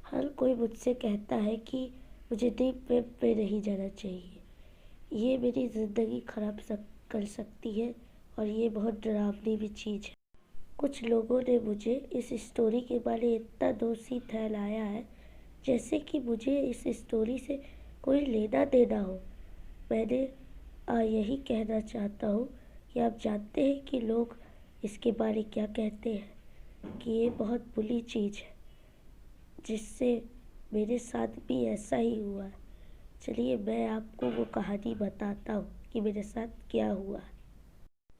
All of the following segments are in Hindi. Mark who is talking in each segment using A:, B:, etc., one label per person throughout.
A: हर कोई मुझसे कहता है कि मुझे डीप वेब पे नहीं जाना चाहिए। ये मेरी ज़िंदगी खराब कर सकती है और ये बहुत डरावनी भी चीज़ है। कुछ लोगों ने मुझे इस स्टोरी के बारे में इतना दोषी ठहराया है, जैसे कि मुझे इस स्टोरी से कोई लेना देना हो। मैंने यही कहना चाहता हूँ कि आप जानते हैं कि लोग इसके बारे क्या कहते हैं, कि ये बहुत बुरी चीज़ है, जिससे मेरे साथ भी ऐसा ही हुआ है। चलिए मैं आपको वो कहानी बताता हूँ कि मेरे साथ क्या हुआ है।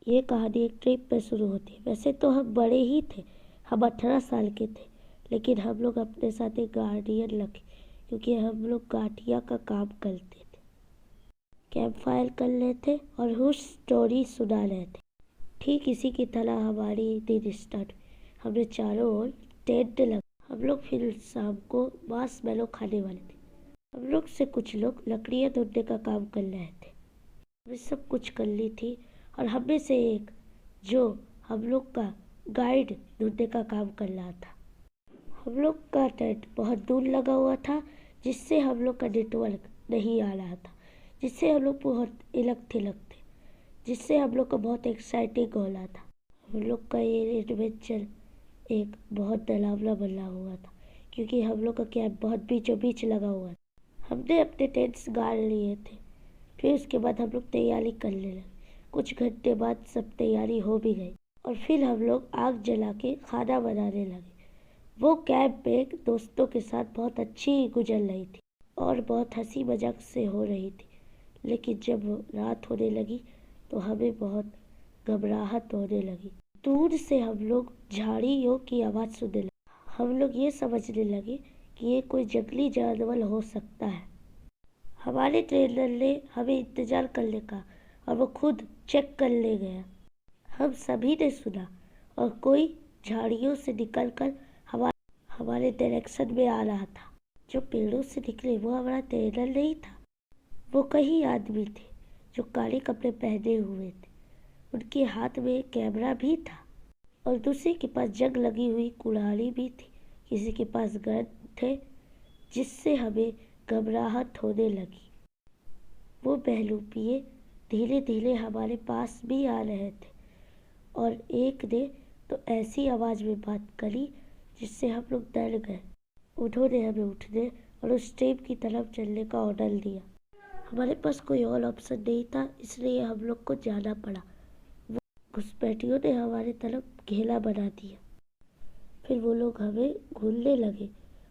A: ये कहानी एक ट्रिप पे शुरू होती है। वैसे तो हम बड़े ही थे, हम 18 साल के थे, लेकिन हम लोग अपने साथ एक गार्डियन रखे, क्योंकि हम लोग गाठिया का काम करते थे। कैंप फायर कर रहे थे और हुश स्टोरी सुना रहे थे। ठीक इसी की तरह हमारी दिन स्टार्ट। हमने चारों ओर टेंट लगा। हम लोग फिर शाम को मार्शमैलो खाने वाले थे। हम लोग से कुछ लोग लकड़ियाँ ढूंढने का काम कर रहे थे। हमने सब कुछ कर ली थी और हम में से एक जो हम लोग का गाइड ढूंढने का काम कर रहा था। हम लोग का टेंट बहुत दूर लगा हुआ था, जिससे हम लोग का नेटवर्क नहीं आ रहा था, जिससे हम लोग बहुत अलग थलग थे, जिससे हम लोग का बहुत एक्साइटिंग हो रहा था। हम लोग का ये एडवेंचर एक बहुत डरावना बना हुआ था, क्योंकि हम लोग का कैंप बहुत बीचों बीच लगा हुआ था। हमने अपने टेंट्स गाड़ लिए थे। फिर उसके बाद हम लोग तैयारी करने लगे। कुछ घंटे बाद सब तैयारी हो भी गई और फिर हम लोग आग जला के खाना बनाने लगे। वो कैंप में दोस्तों के साथ बहुत अच्छी गुजर रही थी और बहुत हंसी मजाक से हो रही थी। लेकिन जब रात होने लगी तो हमें बहुत घबराहट होने लगी। दूर से हम लोग झाड़ियों की आवाज़ सुनने लगे। हम लोग ये समझने लगे कि ये कोई जंगली जानवर हो सकता है। हमारे ट्रेनर ने हमें इंतजार करने का और वो खुद चेक करने गया। हम सभी ने सुना और कोई झाड़ियों से निकलकर हमारे डायरेक्शन में आ रहा था। जो पेड़ों से निकले वो हमारा ट्रेनर नहीं था। वो कई आदमी थे जो काले कपड़े पहने हुए थे। उनके हाथ में कैमरा भी था और दूसरे के पास जंग लगी हुई कुल्हाड़ी भी थी। किसी के पास गन थे, जिससे हमें घबराहट होने लगी। वो बहलूपिये धीरे धीरे हमारे पास भी आ रहे थे और एक ने तो ऐसी आवाज़ में बात करी जिससे हम लोग डर गए। उन्होंने हमें उठने और उस ट्रेन की तरफ चलने का ऑर्डर दिया। हमारे पास कोई और ऑप्शन नहीं था, इसलिए हम लोग को जाना पड़ा। वो घुसपैठियों ने हमारी तरफ घेरा बना दिया। फिर वो लोग हमें घूरने लगे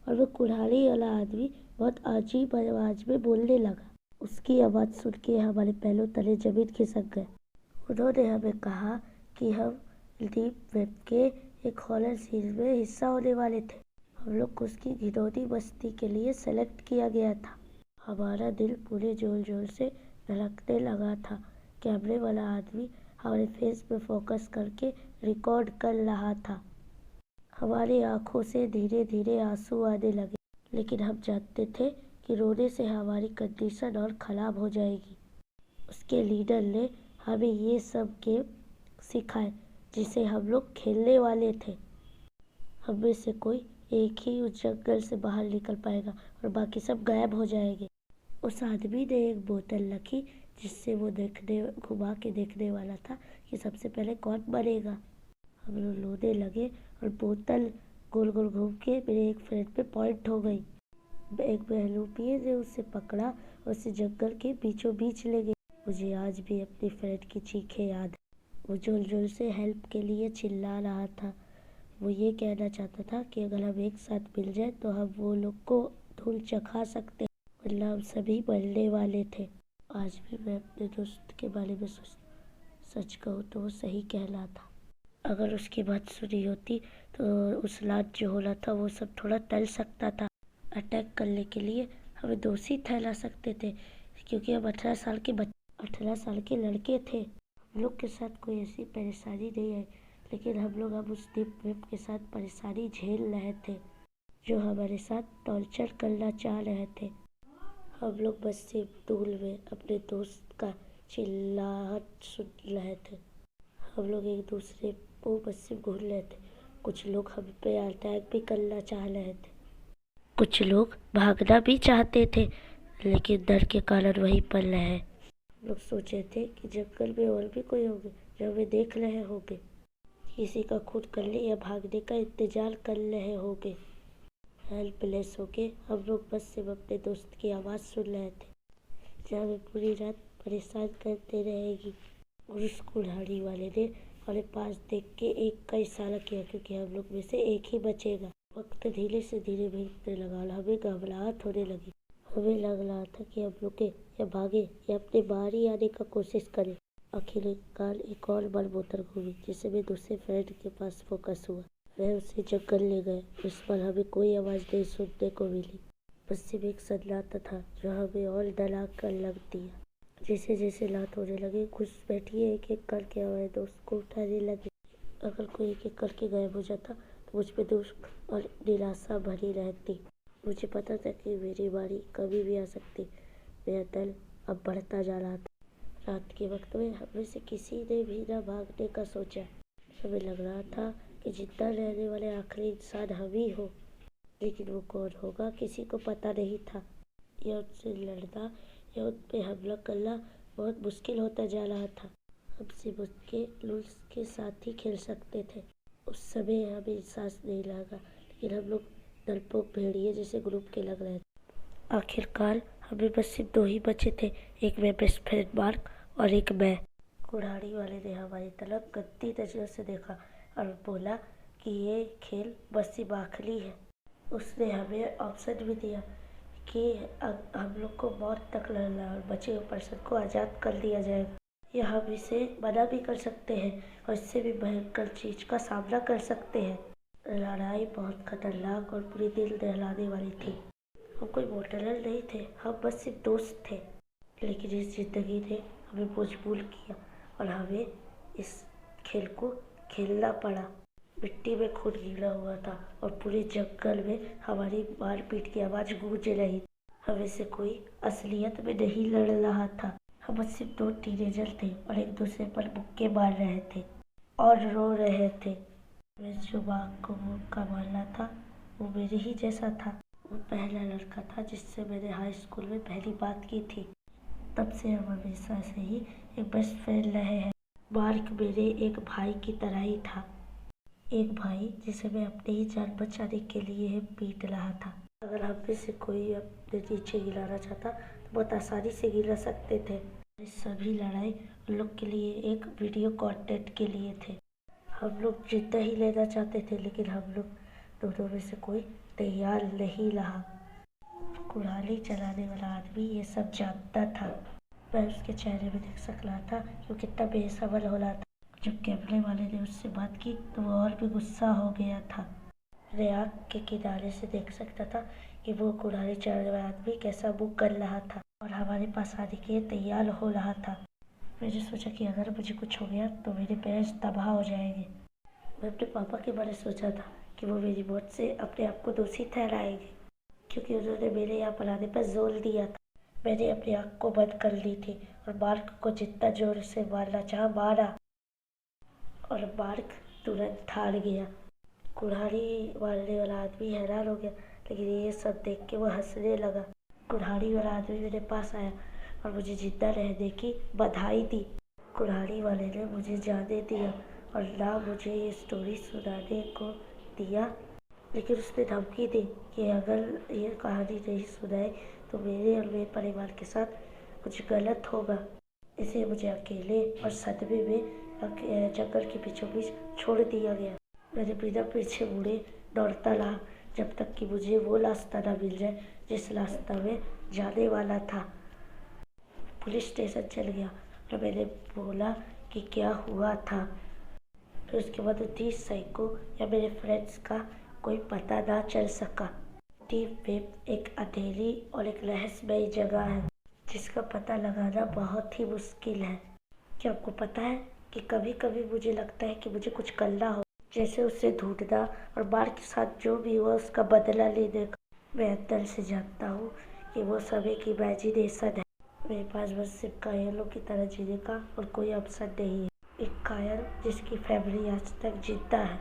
A: और वो कुल्हाड़ी वाला आदमी बहुत अजीब आवाज़ में बोलने लगा। उसकी आवाज़ सुन के हमारे पैरों तले जमीन खिसक गए। उन्होंने हमें कहा कि हम डीप वेब के एक हॉरर सीरीज में हिस्सा होने वाले थे। हम लोग को उसकी घिनौनी मस्ती के लिए सेलेक्ट किया गया था। हमारा दिल पूरे जोर जोर से धड़कने लगा था। कैमरे वाला आदमी हमारे फेस पे फोकस करके रिकॉर्ड कर रहा था। हमारी आंखों से धीरे धीरे आंसू आने लगे, लेकिन हम जानते थे कि रोने से हमारी कंडीशन और ख़राब हो जाएगी। उसके लीडर ने हमें ये सब गेम सिखाए जिसे हम लोग खेलने वाले थे। हम में से कोई एक ही उस जंगल से बाहर निकल पाएगा और बाकी सब गायब हो जाएंगे। उस आदमी ने एक बोतल रखी, जिससे वो घुमा के देखने वाला था कि सबसे पहले कौन मरेगा। हम लोग रोने लगे और बोतल गोल गोल घूम के मेरे एक फ्रेंड पे पॉइंट हो गई। एक बहलूपिये ने उसे पकड़ा और उसे जंगल के बीचों बीच ले गए। मुझे आज भी अपनी फ्रेंड की चीखें याद है। वो जोर जोर से हेल्प के लिए चिल्ला रहा था। वो ये कहना चाहता था कि अगर हम एक साथ मिल जाए तो हम वो लोग को धूल चखा सकते हैं, वरना हम सभी मरने वाले थे। आज भी मैं अपने दोस्त के बारे में सच कहूँ तो वो सही कह रहा था। अगर उसकी बात सुनी होती तो उस रात जो हो रहा था वो सब थोड़ा टल सकता था। अटैक करने के लिए हमें दोषी ठहरा सकते थे, क्योंकि हम 18 साल के लड़के थे। हम लोग के साथ कोई ऐसी परेशानी नहीं आई, लेकिन हम लोग अब उस डीप वेब के साथ परेशानी झेल रहे थे, जो हमारे साथ टॉर्चर करना चाह रहे थे। हम लोग बस सिर्फ धूल में अपने दोस्त का चिल्लाहट सुन रहे थे। हम लोग एक दूसरे को बस सिर्फ घूर रहे थे। कुछ लोग हम पे अटैक भी करना चाह रहे थे। कुछ लोग भागना भी चाहते थे, लेकिन डर के कारण वहीं पर रहे। लोग सोचे थे कि जंगल में और भी कोई होंगे जो हमें देख रहे होंगे, किसी का खून करने या भागने का इंतजार कर रहे होंगे। हेल्पलेस होके हम लोग बस सिर्फ अपने दोस्त की आवाज़ सुन रहे थे, जो हमें पूरी रात परेशान करते रहेगी। और उस कुल्हाड़ी वाले ने हमारे पास देख के एक का इशारा किया, क्योंकि हम लोग में से एक ही बचेगा। वक्त धीरे से धीरे बीतने लगा और हमें घबराहट होने लगी। हमें लग रहा था कि हम रुके या भागे या अपने बाहर ही आने का कोशिश करें। आखिरकार एक और बार मोटर घूमी, जिससे मैं दूसरे फ्रेंड के पास फोकस हुआ। वह उसे जंगल ले गए। इस पर हमें कोई आवाज़ नहीं सुनने को मिली, बस सिर्फ एक सन्नाटा था जो हमें और डरा कर लग दिया। जैसे जैसे रात होने लगी, घुसपैठिए एक एक करके हमारे दोस्त को उठाने लगे। अगर कोई एक एक करके गायब हो जाता तो मुझ पे दुख और निराशा भरी रहती। मुझे पता था कि मेरी बारी कभी भी आ सकती। मेरा डर अब बढ़ता जा रहा था। रात के वक्त में हमें से किसी ने भी न भागने का सोचा। हमें लग रहा था कि जिंदा रहने वाले आखिरी इंसान हम ही हो, लेकिन वो कौन होगा किसी को पता नहीं था। यह उनसे लड़ना या उन पे हमला करना बहुत मुश्किल होता जा रहा था। हम सिर्फ उसके रूल्स के साथ ही खेल सकते थे। उस समय हमें एहसास नहीं लगा, लेकिन हम लोग डरपोक भेड़िए जैसे ग्रुप के लग रहे थे। आखिरकार हमें बस सिर्फ दो ही बचे थे, एक मेरा बेस्ट फ्रेंड मार्क और एक मैं। कुल्हाड़ी वाले ने हमारी तरफ गंदी नजर से देखा और बोला कि ये खेल बस सिर्फ आखिरी है। उसने हमें ऑप्शन भी दिया कि हम लोग को मौत तक लड़ना और बचे हुए पर्सन को आज़ाद कर दिया जाएगा, या हम इसे मना भी कर सकते हैं और इससे भी भयंकर चीज़ का सामना कर सकते हैं। लड़ाई बहुत खतरनाक और पूरी दिल दहलाने वाली थी। हम कोई मॉडलर नहीं थे, हम बस सिर्फ दोस्त थे, लेकिन इस जिंदगी ने हमें मजबूर किया और हमें इस खेल को खेलना पड़ा। मिट्टी में खून गीला हुआ था और पूरे जंगल में हमारी मारपीट की आवाज़ गूंज रही। हमें से कोई असलियत में नहीं लड़ रहा था। हम सिर्फ दो टीनेजर थे और एक दूसरे पर मुक्के मार रहे थे और रो रहे थे। मैं जो बाघ को मुक्का मारना था वो मेरे ही जैसा था। वो पहला लड़का था जिससे मैंने हाई स्कूल में पहली बात की थी। तब से हम हमेशा से ही एक बेस्ट फ्रेंड रहे हैं। मार्क मेरे एक भाई की तरह ही था, एक भाई जिसे मैं अपने ही जान बचाने के लिए पीट रहा था। अगर हम में से कोई अपने नीचे गिराना चाहता तो बहुत आसानी से गिरा सकते थे। सभी लड़ाई उन लोग के लिए एक वीडियो कंटेंट के लिए थे। हम लोग जितना ही लेना चाहते थे, लेकिन हम लोग दोनों में से कोई तैयार नहीं रहा। कुल्हाड़ी चलाने वाला आदमी ये सब जानता था। मैं उसके चेहरे में देख सक रहा था कि वो कितना बेसब्र हो रहा था। जब कैमरे वाले ने उससे बात की तो वो और भी गुस्सा हो गया था। मैं आँख के किनारे से देख सकता था कि वो कुल्हाड़ी चलाने वाला आदमी कैसा मुँह कर रहा था और हमारे पास आने के लिए तैयार हो रहा था। मैंने सोचा कि अगर मुझे कुछ हो गया तो मेरे पेरेंट्स तबाह हो जाएंगे। मैं अपने पापा के बारे में सोचा था कि वो मेरी मौत से अपने आप को दोषी ठहराएंगे, क्योंकि उन्होंने मेरे यहाँ पर आने पर जोर दिया था। मैंने अपनी आँख को बंद कर ली थी और मार्क को जितना जोर से मारना चाहा मारा और मार्क तुरंत हार गया। कुल्हाड़ी मारने वाला आदमी हैरान हो गया, लेकिन ये सब देख के वो हंसने लगा। कुल्हाड़ी वाला आदमी मेरे पास आया और मुझे जिंदा रहने की बधाई दी। कुल्हाड़ी वाले ने मुझे जाने दिया और ना मुझे ये स्टोरी सुनाने को दिया, लेकिन उसने धमकी दी कि अगर ये कहानी नहीं सुनाए तो मेरे और मेरे परिवार के साथ कुछ गलत होगा। इसे मुझे अकेले और सदमे में जंगल के बीचों बीच छोड़ दिया गया। मैंने बिना पीछे मुड़े दौड़ता रहा जब तक कि मुझे वो रास्ता ना मिल जाए जिस रास्ता में जाने वाला था। पुलिस स्टेशन चल गया और मैंने बोला कि क्या हुआ था। फिर उसके बाद 30 साइको या मेरे फ्रेंड्स का कोई पता ना चल सका। डीप वेब एक अकेली और एक रहस्यमयी जगह है जिसका पता लगाना बहुत ही मुश्किल है। क्या आपको पता है कि कभी कभी मुझे लगता है कि मुझे कुछ करना हो, जैसे उससे ढूंढना और बार के साथ जो भी हुआ उसका बदला लेने का। मैं अंदर से जानता हूँ कि वो समय की इमेजिनेशन है। मेरे पास बस सिर्फ कायरों की तरह जीने का और कोई ऑप्शन नहीं है। एक कायर जिसकी फैमिली आज तक जिंदा है।